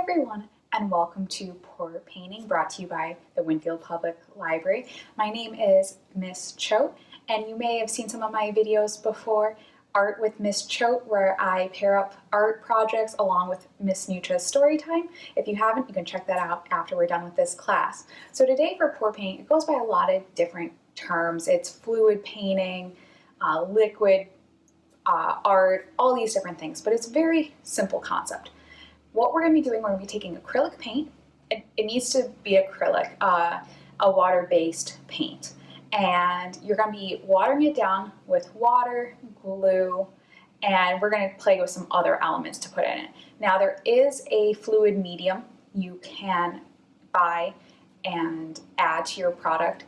everyone, and welcome to Pour Painting, brought to you by the Winfield Public Library. My name is Miss Choate, and you may have seen some of my videos before, Art with Miss Choate, where I pair up art projects along with Miss Nutra's story time. If you haven't, you can check that out after we're done with this class. So today for Pour Painting, it goes by a lot of different terms. It's fluid painting, liquid art, all these different things, but it's a very simple concept. What we're going to be doing, we're going to be taking acrylic paint. It needs to be acrylic, a water-based paint. And you're going to be watering it down with water, glue, and we're going to play with some other elements to put in it. Now there is a fluid medium you can buy and add to your product.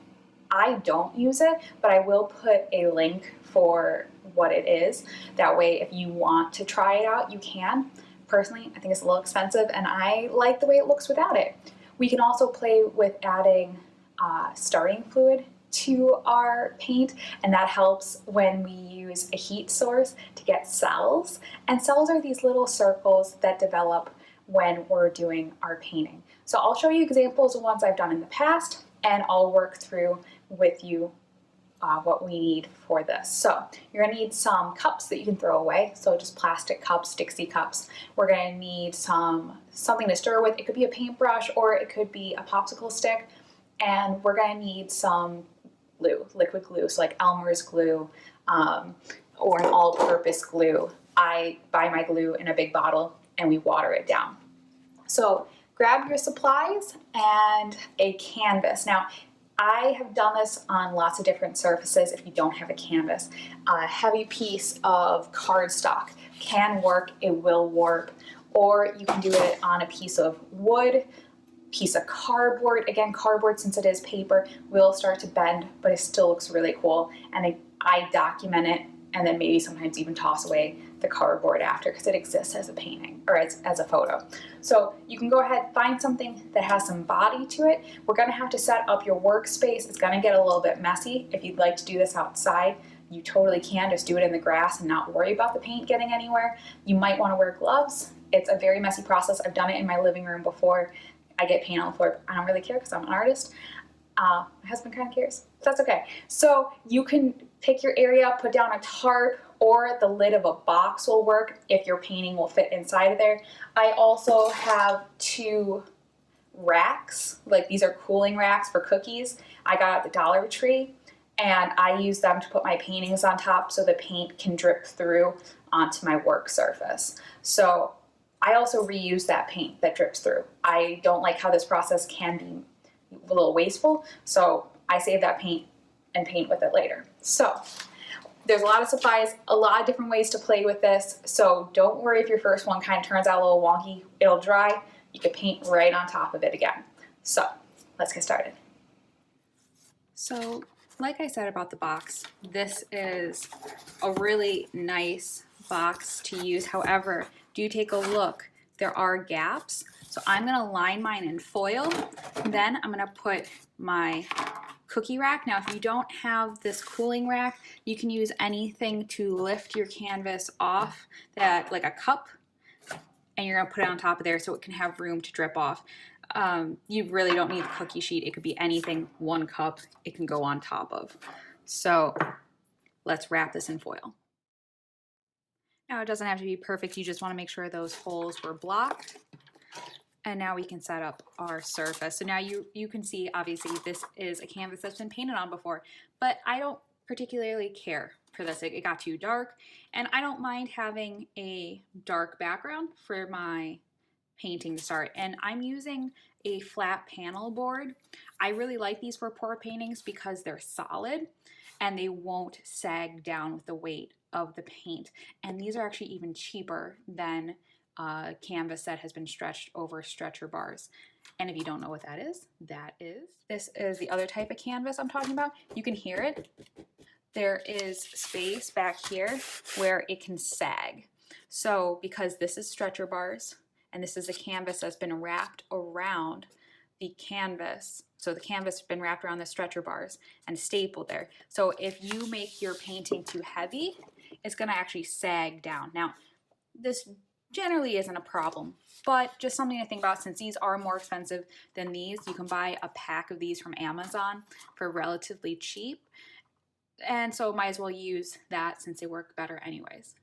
I don't use it, but I will put a link for what it is. That way, if you want to try it out, you can. Personally, I think it's a little expensive and I like the way it looks without it. We can also play with adding starting fluid to our paint, and that helps when we use a heat source to get cells. And cells are these little circles that develop when we're doing our painting. So I'll show you examples of ones I've done in the past, and I'll work through with you what we need for this. So you're going to need some cups that you can throw away, so just plastic cups, Dixie cups. We're going to need something to stir with. It could be a paintbrush or it could be a popsicle stick, and we're going to need some glue, liquid glue, so like Elmer's glue or an all-purpose glue. I buy my glue in a big bottle and we water it down. So grab your supplies and a canvas. Now, I have done this on lots of different surfaces if you don't have a canvas. A heavy piece of cardstock can work, it will warp, or you can do it on a piece of wood, piece of cardboard. Again, cardboard, since it is paper, will start to bend, but it still looks really cool. And I document it and then maybe sometimes even toss away the cardboard after because it exists as a painting or as a photo. So you can go ahead, find something that has some body to it. We're going to have to set up your workspace. It's going to get a little bit messy. If you'd like to do this outside, you totally can. Just do it in the grass and not worry about the paint getting anywhere. You might want to wear gloves. It's a very messy process. I've done it in my living room before. I get paint on the floor. I don't really care because I'm an artist. My husband kind of cares, but that's okay. So you can pick your area, put down a tarp, or the lid of a box will work if your painting will fit inside of there. I also have 2 racks, like these are cooling racks for cookies. I got at the Dollar Tree, and I use them to put my paintings on top so the paint can drip through onto my work surface. So I also reuse that paint that drips through. I don't like how this process can be a little wasteful, so I save that paint and paint with it later. So there's a lot of supplies, a lot of different ways to play with this, so don't worry if your first one kind of turns out a little wonky. It'll dry. You can paint right on top of it again. So let's get started. So like I said about the box, this is a really nice box to use. However, do take a look. There are gaps. So I'm going to line mine in foil. Then I'm going to put my cookie rack. Now, if you don't have this cooling rack, you can use anything to lift your canvas off, that like a cup, and you're going to put it on top of there so it can have room to drip off. You really don't need the cookie sheet. It could be anything, 1 cup, it can go on top of. So let's wrap this in foil. Now, it doesn't have to be perfect. You just want to make sure those holes were blocked. And now we can set up our surface. So now you can see, obviously, this is a canvas that's been painted on before, but I don't particularly care for this. It got too dark, and I don't mind having a dark background for my painting to start. And I'm using a flat panel board. I really like these for pour paintings because they're solid and they won't sag down with the weight of the paint. And these are actually even cheaper than canvas that has been stretched over stretcher bars. And if you don't know what this is the other type of canvas I'm talking about. You can hear it. There is space back here where it can sag. So because this is stretcher bars and this is a canvas that's been wrapped around the canvas, so the canvas has been wrapped around the stretcher bars and stapled there. So if you make your painting too heavy, it's going to actually sag down. Now, this generally isn't a problem, but just something to think about. Since these are more expensive than these, you can buy a pack of these from Amazon for relatively cheap, and so might as well use that since they work better anyways.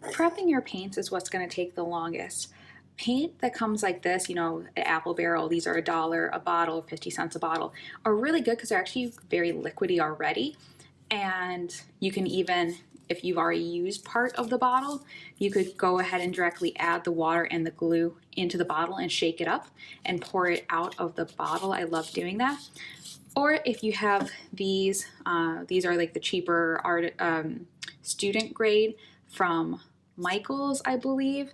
Prepping your paints is what's going to take the longest. Paint that comes like this, you know, at Apple Barrel, these are $1 a bottle, 50 cents a bottle, are really good because they're actually very liquidy already. And you can even, if you've already used part of the bottle, you could go ahead and directly add the water and the glue into the bottle and shake it up and pour it out of the bottle. I love doing that. Or if you have these are like the cheaper student grade from Michael's, I believe.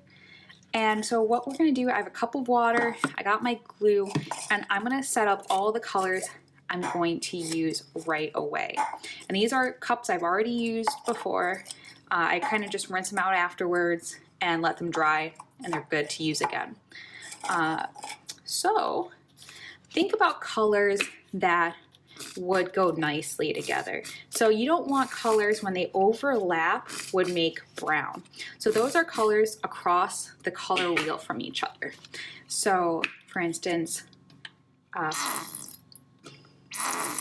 And so what we're going to do, I have a cup of water, I got my glue, and I'm going to set up all the colors I'm going to use right away. And these are cups I've already used before. I kind of just rinse them out afterwards and let them dry, and they're good to use again. So think about colors that would go nicely together. So you don't want colors when they overlap would make brown. So those are colors across the color wheel from each other. So for instance,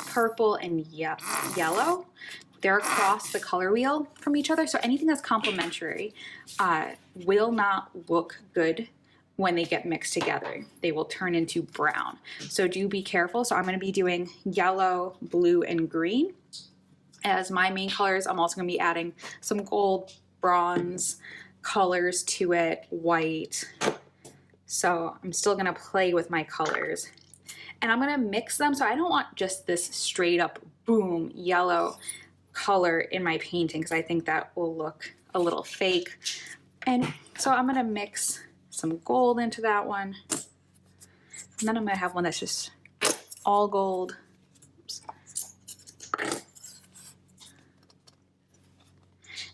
purple and yellow, they're across the color wheel from each other. So anything that's complementary will not look good when they get mixed together. They will turn into brown. So do be careful. So I'm going to be doing yellow, blue, and green as my main colors. I'm also going to be adding some gold, bronze colors to it, white. So I'm still going to play with my colors. And I'm going to mix them. So I don't want just this straight up boom yellow color in my painting because I think that will look a little fake. And so I'm going to mix some gold into that one. And then I'm going to have one that's just all gold. Oops.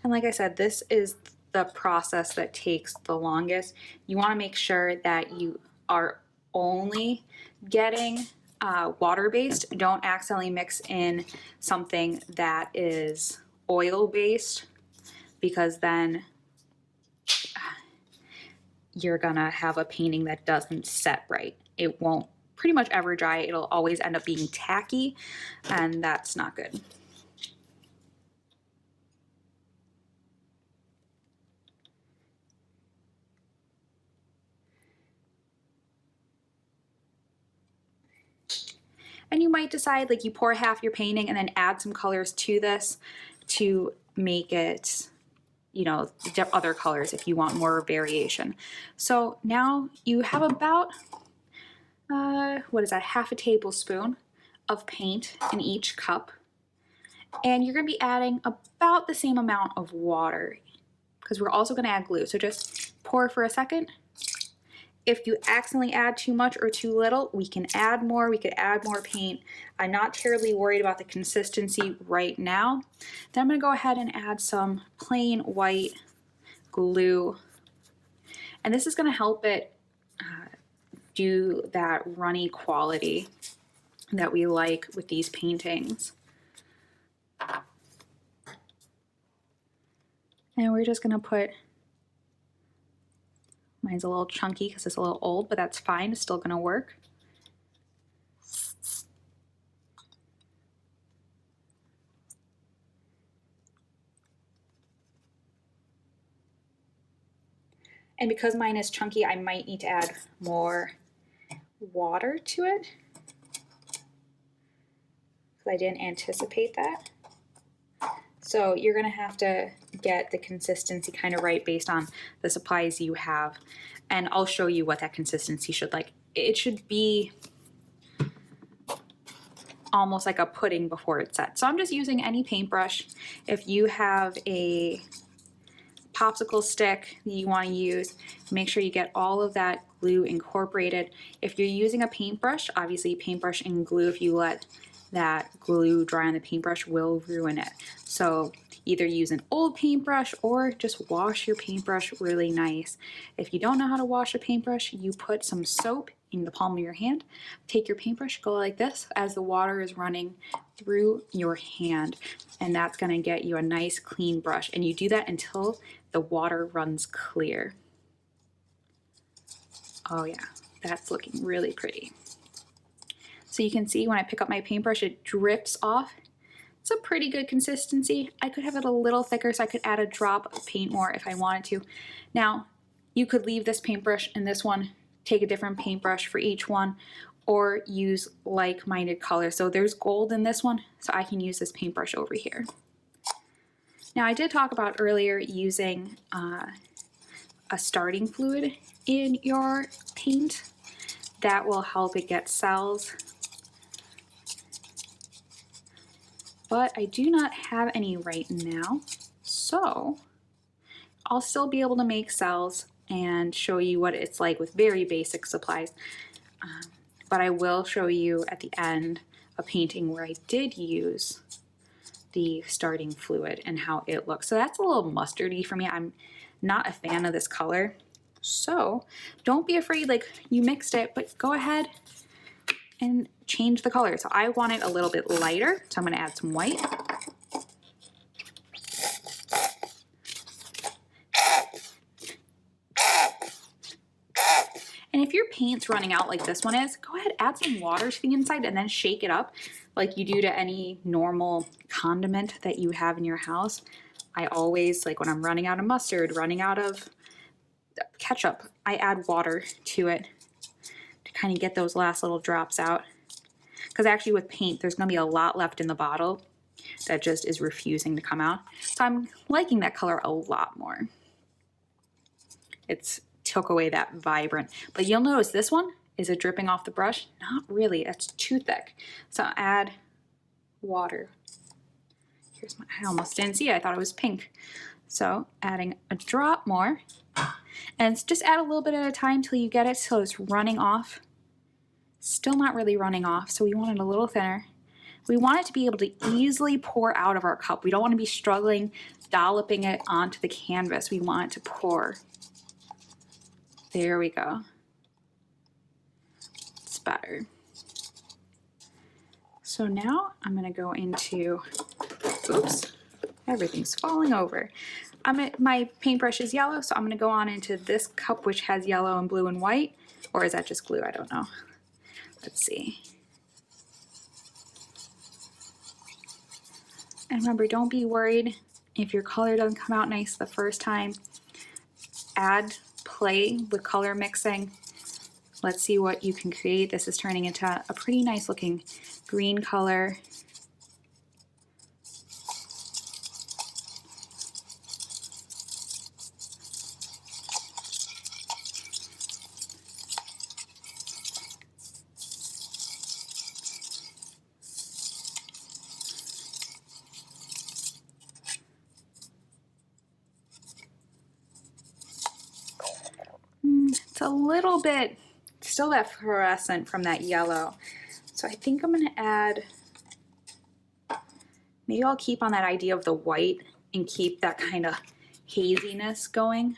And like I said, this is the process that takes the longest. You want to make sure that you are only getting water-based. Don't accidentally mix in something that is oil-based, because then you're gonna have a painting that doesn't set right. It won't pretty much ever dry. It'll always end up being tacky, and that's not good. And you might decide, like, you pour half your painting and then add some colors to this to make it, you know, other colors if you want more variation. So now you have about, what is that, half a tablespoon of paint in each cup. And you're going to be adding about the same amount of water because we're also going to add glue. So just pour for a second. If you accidentally add too much or too little, we can add more. We could add more paint. I'm not terribly worried about the consistency right now. Then I'm going to go ahead and add some plain white glue. And this is going to help it do that runny quality that we like with these paintings. And we're just going to put, mine's a little chunky because it's a little old, but that's fine. It's still going to work. And because mine is chunky, I might need to add more water to it because I didn't anticipate that. So you're going to have to get the consistency kind of right based on the supplies you have. And I'll show you what that consistency should like. It should be almost like a pudding before it's set. So I'm just using any paintbrush. If you have a popsicle stick that you want to use, make sure you get all of that glue incorporated. If you're using a paintbrush, obviously paintbrush and glue, if you let that glue dry on the paintbrush, will ruin it. So either use an old paintbrush or just wash your paintbrush really nice. If you don't know how to wash a paintbrush, you put some soap in the palm of your hand. Take your paintbrush, go like this as the water is running through your hand, and that's going to get you a nice clean brush. And you do that until the water runs clear. Oh yeah, that's looking really pretty. So you can see when I pick up my paintbrush, it drips off. It's a pretty good consistency. I could have it a little thicker, so I could add a drop of paint more if I wanted to. Now, you could leave this paintbrush and this one, take a different paintbrush for each one, or use like-minded colors. So there's gold in this one, so I can use this paintbrush over here. Now, I did talk about earlier using a starting fluid in your paint. That will help it get cells. But I do not have any right now, so I'll still be able to make cells and show you what it's like with very basic supplies. But I will show you at the end a painting where I did use the starting fluid and how it looks. So that's a little mustardy for me. I'm not a fan of this color. So don't be afraid, like you mixed it, but go ahead and change the color. So I want it a little bit lighter, so I'm gonna add some white. And if your paint's running out like this one is, go ahead, add some water to the inside and then shake it up like you do to any normal condiment that you have in your house. I always, like when I'm running out of mustard, running out of ketchup, I add water to it to kind of get those last little drops out. Because actually with paint, there's gonna be a lot left in the bottle that just is refusing to come out. So I'm liking that color a lot more. It's took away that vibrant, but you'll notice this one, is it dripping off the brush? Not really, it's too thick. So I'll add water. Here's my, I almost didn't see it, I thought it was pink. So adding a drop more, and just add a little bit at a time till you get it so it's running off. Still not really running off, so we want it a little thinner. We want it to be able to easily pour out of our cup. We don't want to be struggling dolloping it onto the canvas. We want it to pour. There we go. It's better. So now I'm going to go into, oops, everything's falling over. My paintbrush is yellow, so I'm going to go on into this cup which has yellow and blue and white. Or is that just glue? I don't know. Let's see. And remember, don't be worried if your color doesn't come out nice the first time. Play with color mixing. Let's see what you can create. This is turning into a pretty nice looking green color. It's a little bit, still that fluorescent from that yellow. So I think I'm gonna add, maybe I'll keep on that idea of the white and keep that kind of haziness going.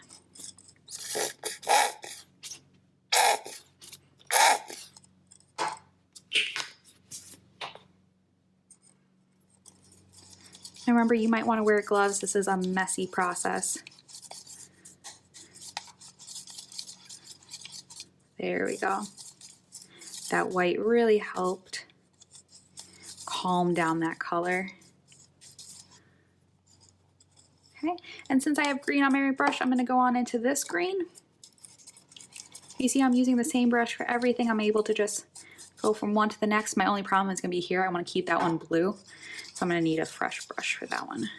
And remember, you might want to wear gloves. This is a messy process. There we go. That white really helped calm down that color. Okay, and since I have green on my brush, I'm going to go on into this green. You see I'm using the same brush for everything. I'm able to just go from one to the next. My only problem is going to be here. I want to keep that one blue, so I'm going to need a fresh brush for that one.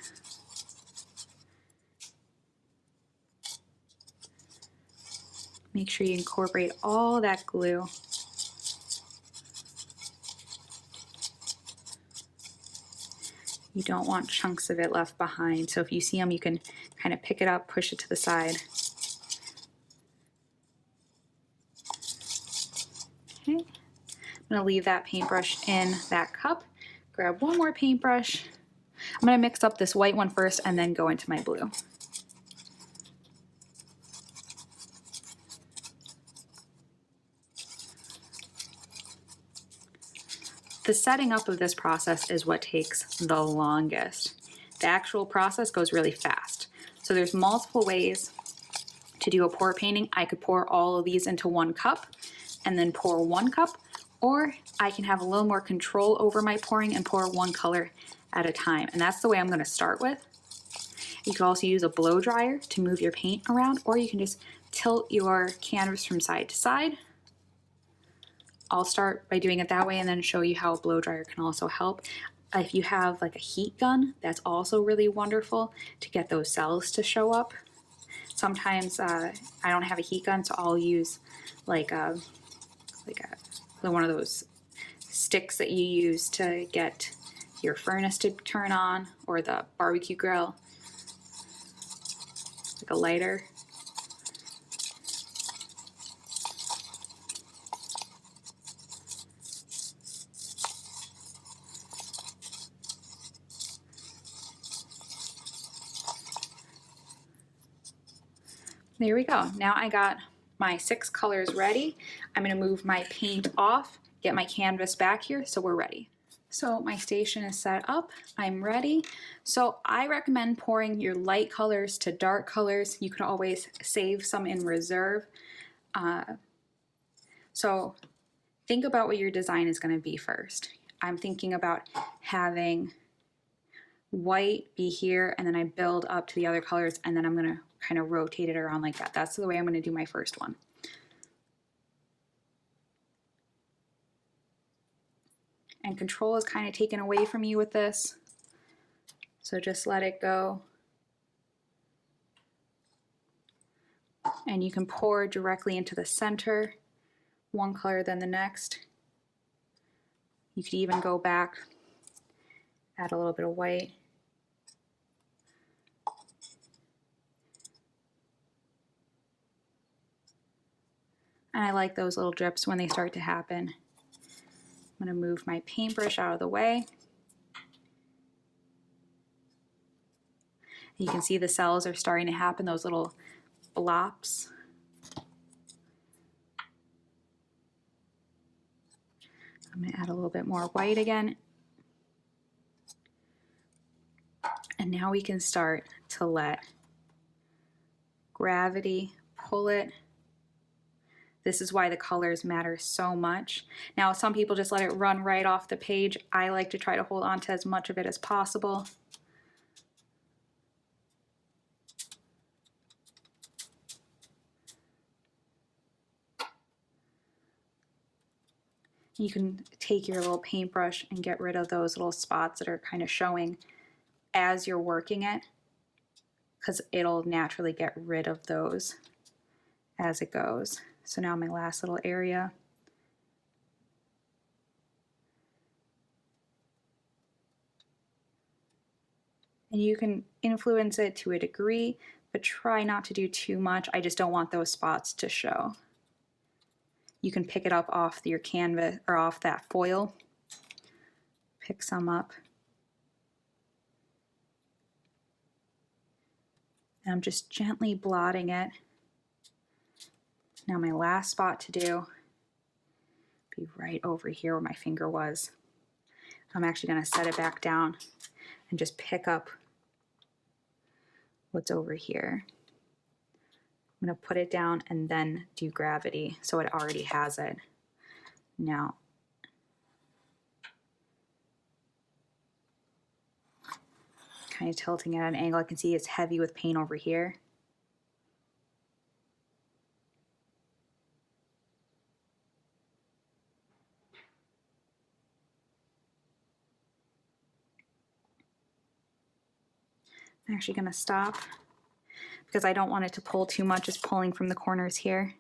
Make sure you incorporate all that glue. You don't want chunks of it left behind. So if you see them, you can kind of pick it up, push it to the side. Okay, I'm gonna leave that paintbrush in that cup. Grab one more paintbrush. I'm gonna mix up this white one first and then go into my blue. The setting up of this process is what takes the longest. The actual process goes really fast. So there's multiple ways to do a pour painting. I could pour all of these into 1 cup and then pour 1 cup, or I can have a little more control over my pouring and pour 1 color at a time. And that's the way I'm going to start with. You can also use a blow dryer to move your paint around, or you can just tilt your canvas from side to side. I'll start by doing it that way and then show you how a blow dryer can also help. If you have like a heat gun, that's also really wonderful to get those cells to show up. Sometimes I don't have a heat gun, so I'll use one of those sticks that you use to get your furnace to turn on, or the barbecue grill, like a lighter. There we go. Now I got my 6 colors ready. I'm going to move my paint off, get my canvas back here, so we're ready. So my station is set up. I'm ready. So I recommend pouring your light colors to dark colors. You can always save some in reserve. So think about what your design is going to be first. I'm thinking about having white be here, and then I build up to the other colors, and then I'm going to kind of rotate it around like that. That's the way I'm going to do my first one. And control is kind of taken away from you with this, so just let it go. And you can pour directly into the center, 1 color then the next. You could even go back, add a little bit of white. And I like those little drips when they start to happen. I'm going to move my paintbrush out of the way. You can see the cells are starting to happen, those little blops. I'm going to add a little bit more white again. And now we can start to let gravity pull it. This is why the colors matter so much. Now, some people just let it run right off the page. I like to try to hold on to as much of it as possible. You can take your little paintbrush and get rid of those little spots that are kind of showing as you're working it, because it'll naturally get rid of those as it goes. So now my last little area. And you can influence it to a degree, but try not to do too much. I just don't want those spots to show. You can pick it up off your canvas or off that foil. Pick some up. And I'm just gently blotting it. Now my last spot to do, be right over here where my finger was. I'm actually going to set it back down and just pick up what's over here. I'm going to put it down and then do gravity so it already has it. Now, kind of tilting it at an angle. I can see it's heavy with paint over here. I'm actually going to stop because I don't want it to pull too much. It's pulling from the corners here.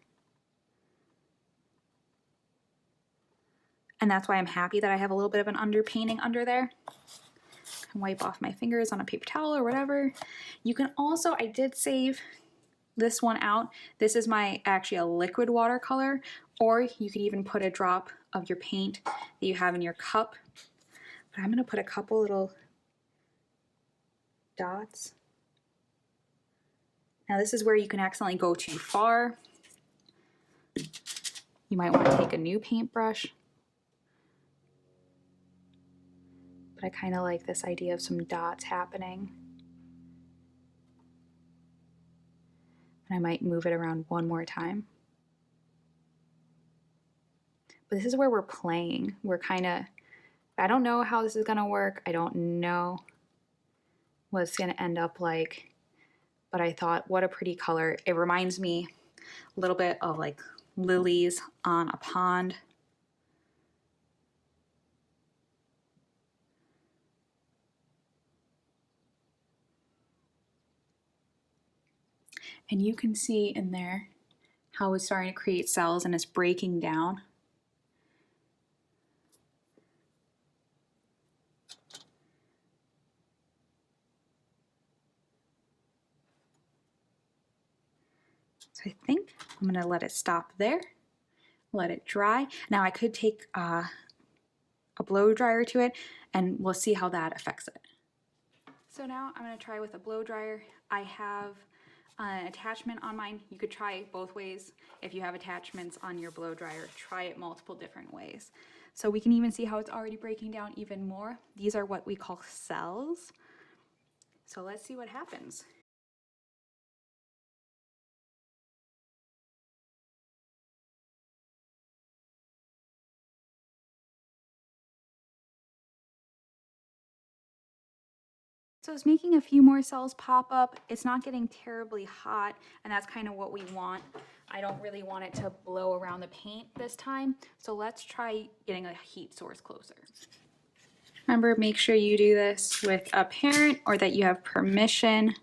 And that's why I'm happy that I have a little bit of an underpainting under there. I can wipe off my fingers on a paper towel or whatever. You can also, I did save this one out. This is my actually a liquid watercolor, or you could even put a drop of your paint that you have in your cup. But I'm going to put a couple little dots. Now this is where you can accidentally go too far. You might want to take a new paintbrush. but I kind of like this idea of some dots happening. And I might move it around one more time. But this is where we're playing. We're kind of, I don't know how this is going to work. I don't know what it's going to end up like. But I thought, what a pretty color. It reminds me a little bit of like lilies on a pond. And you can see in there how it's starting to create cells and it's breaking down. So I think I'm gonna let it stop there, let it dry. Now I could take a blow dryer to it and we'll see how that affects it. So now I'm gonna try with a blow dryer. I have an attachment on mine. You could try it both ways. If you have attachments on your blow dryer, try it multiple different ways. So we can even see how it's already breaking down even more. These are what we call cells. So let's see what happens. So it's making a few more cells pop up. It's not getting terribly hot, and that's kind of what we want. I don't really want it to blow around the paint this time. So let's try getting a heat source closer. Remember, make sure you do this with a parent or that you have permission.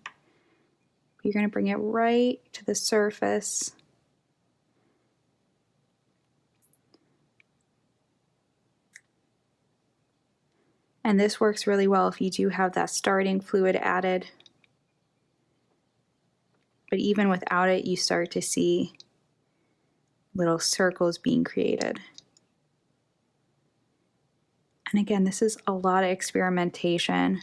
You're going to bring it right to the surface. And this works really well if you do have that starting fluid added. But even without it, you start to see little circles being created. And again, this is a lot of experimentation.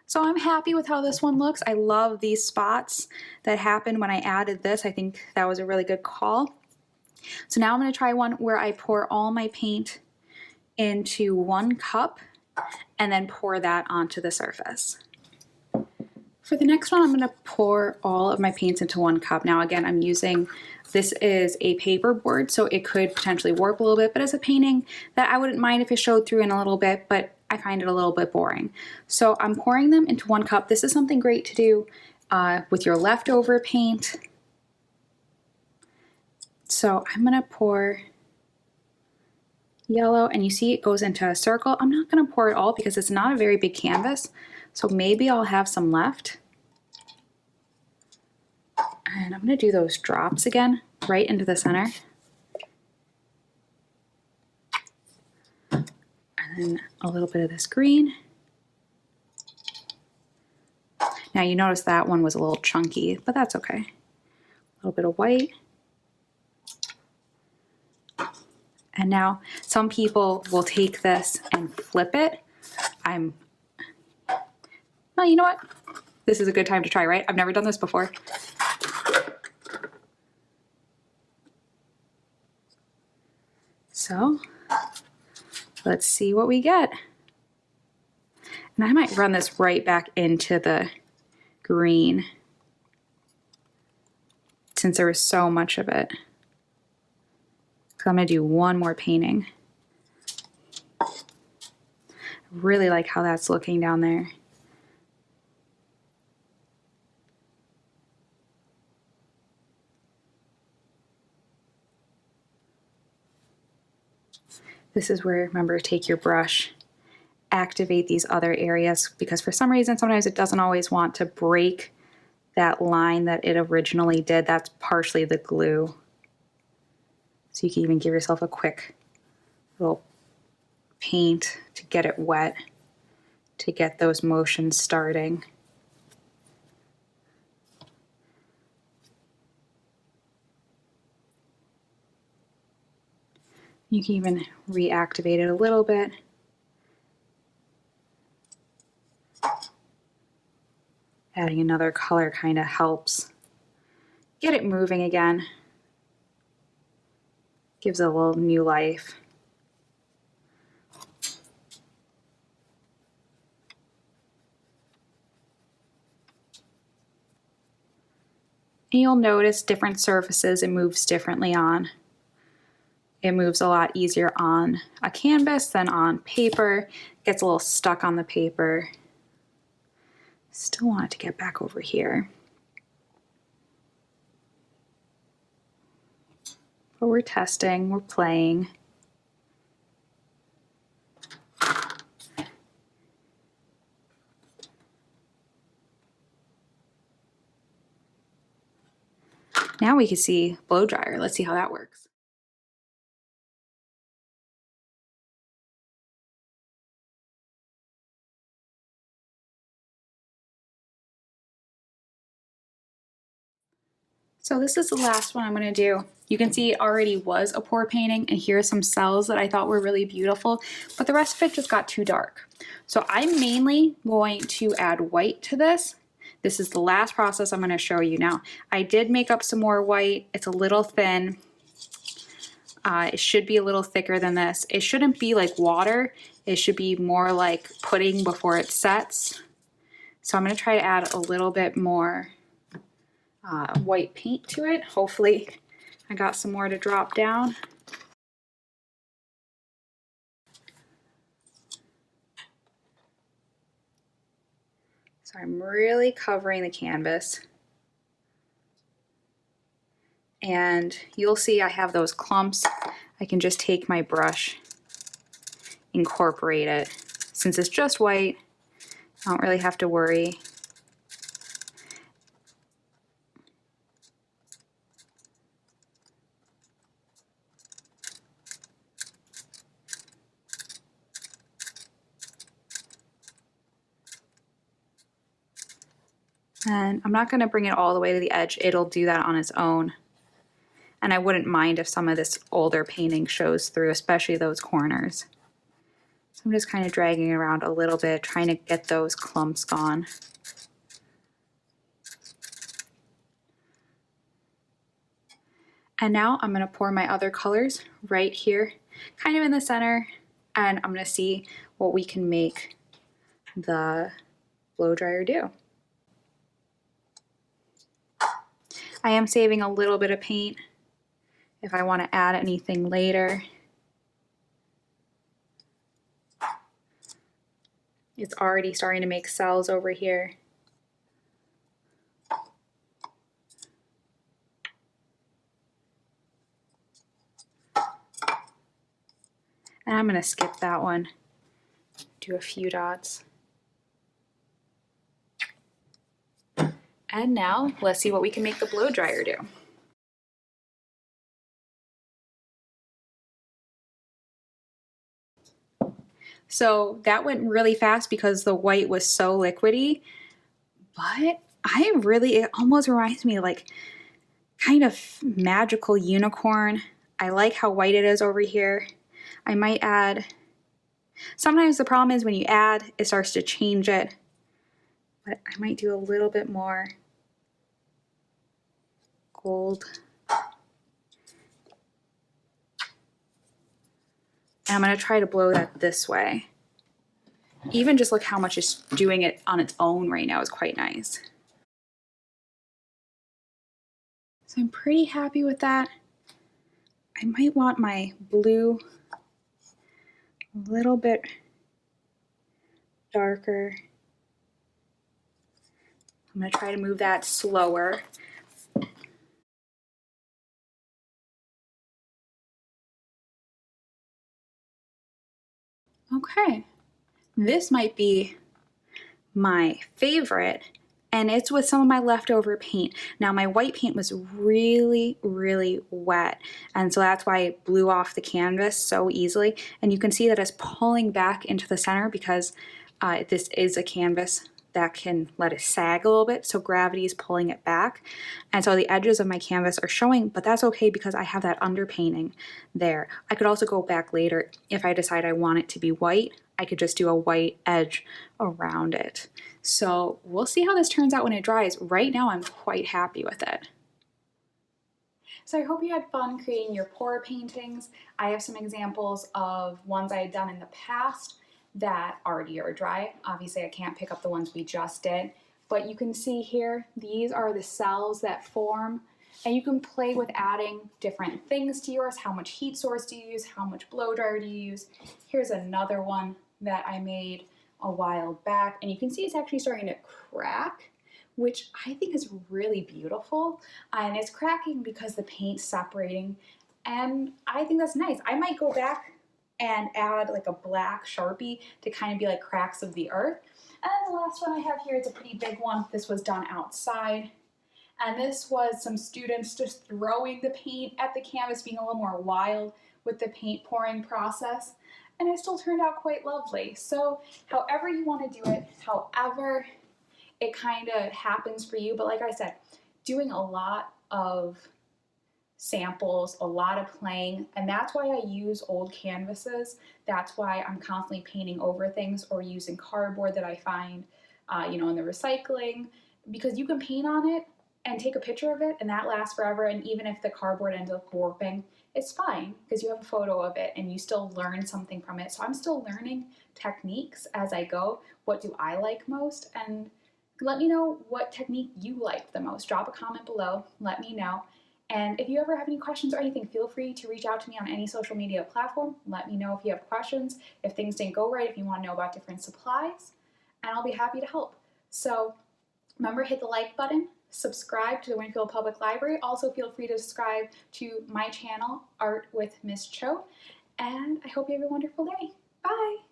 So I'm happy with how this one looks. I love these spots that happened when I added this. I think that was a really good call. So now I'm going to try one where I pour all my paint into one cup and then pour that onto the surface. For the next one, I'm going to pour all of my paints into one cup. Now again, I'm using, this is a paper board, so it could potentially warp a little bit, but as a painting that I wouldn't mind if it showed through in a little bit, but I find it a little bit boring. So I'm pouring them into one cup. This is something great to do with your leftover paint. So I'm going to pour yellow, and you see it goes into a circle. I'm not going to pour it all because it's not a very big canvas, so maybe I'll have some left. And I'm going to do those drops again right into the center. And then a little bit of this green. Now you notice that one was a little chunky, but that's okay. A little bit of white. And now some people will take this and flip it. Well, you know what? This is a good time to try, right? I've never done this before. So let's see what we get. And I might run this right back into the green since there was so much of it. So I'm going to do one more painting. I really like how that's looking down there. This is where, remember, take your brush, activate these other areas, because for some reason, sometimes it doesn't always want to break that line that it originally did. That's partially the glue. So you can even give yourself a quick little paint to get it wet, to get those motions starting. You can even reactivate it a little bit. Adding another color kind of helps get it moving again. Gives it a little new life. And you'll notice different surfaces it moves differently on. It moves a lot easier on a canvas than on paper. It gets a little stuck on the paper. Still want it to get back over here. But we're testing, we're playing. Now we can see blow dryer. Let's see how that works. So this is the last one I'm going to do. You can see it already was a pour painting, and here are some cells that I thought were really beautiful, but the rest of it just got too dark. So I'm mainly going to add white to this. This is the last process I'm going to show you now. I did make up some more white. It's a little thin. It should be a little thicker than this. It shouldn't be like water. It should be more like pudding before it sets. So I'm going to try to add a little bit more white paint to it. Hopefully I got some more to drop down. So I'm really covering the canvas. And you'll see I have those clumps. I can just take my brush, incorporate it. Since it's just white, I don't really have to worry. And I'm not going to bring it all the way to the edge. It'll do that on its own. And I wouldn't mind if some of this older painting shows through, especially those corners. So I'm just kind of dragging it around a little bit, trying to get those clumps gone. And now I'm going to pour my other colors right here, kind of in the center, and I'm going to see what we can make the blow dryer do. I am saving a little bit of paint if I want to add anything later. It's already starting to make cells over here. And I'm going to skip that one, do a few dots. And now let's see what we can make the blow dryer do. So that went really fast because the white was so liquidy, but it almost reminds me like kind of magical unicorn. I like how white it is over here. I might add, sometimes the problem is when you add, it starts to change it, but I might do a little bit more gold. And I'm going to try to blow that this way. Even just look how much it's doing it on its own right now is quite nice. So I'm pretty happy with that. I might want my blue a little bit darker. I'm going to try to move that slower. Okay, this might be my favorite, and it's with some of my leftover paint. Now my white paint was really, really wet, and so that's why it blew off the canvas so easily. And you can see that it's pulling back into the center because this is a canvas that can let it sag a little bit, so gravity is pulling it back. And so the edges of my canvas are showing, but that's okay because I have that underpainting there. I could also go back later if I decide I want it to be white. I could just do a white edge around it. So we'll see how this turns out when it dries. Right now I'm quite happy with it. So I hope you had fun creating your pour paintings. I have some examples of ones I had done in the past that already are dry. Obviously I can't pick up the ones we just did, but you can see here, these are the cells that form, and you can play with adding different things to yours. How much heat source do you use? How much blow dryer do you use? Here's another one that I made a while back, and you can see it's actually starting to crack, which I think is really beautiful. And it's cracking because the paint's separating, and I think that's nice. I might go back and add like a black Sharpie to kind of be like cracks of the earth. And then the last one I have here is a pretty big one. This was done outside. And this was some students just throwing the paint at the canvas, being a little more wild with the paint pouring process. And it still turned out quite lovely. So however you want to do it, however it kind of happens for you. But like I said, doing a lot of samples, a lot of playing, and that's why I use old canvases. That's why I'm constantly painting over things or using cardboard that I find, in the recycling, because you can paint on it and take a picture of it, and that lasts forever. And even if the cardboard ends up warping, it's fine because you have a photo of it and you still learn something from it. So I'm still learning techniques as I go. What do I like most? And let me know what technique you liked the most. Drop a comment below, let me know. And if you ever have any questions or anything, feel free to reach out to me on any social media platform. Let me know if you have questions, if things didn't go right, if you want to know about different supplies, and I'll be happy to help. So remember, hit the like button, subscribe to the Winfield Public Library. Also feel free to subscribe to my channel, Art with Miss Choate, and I hope you have a wonderful day. Bye!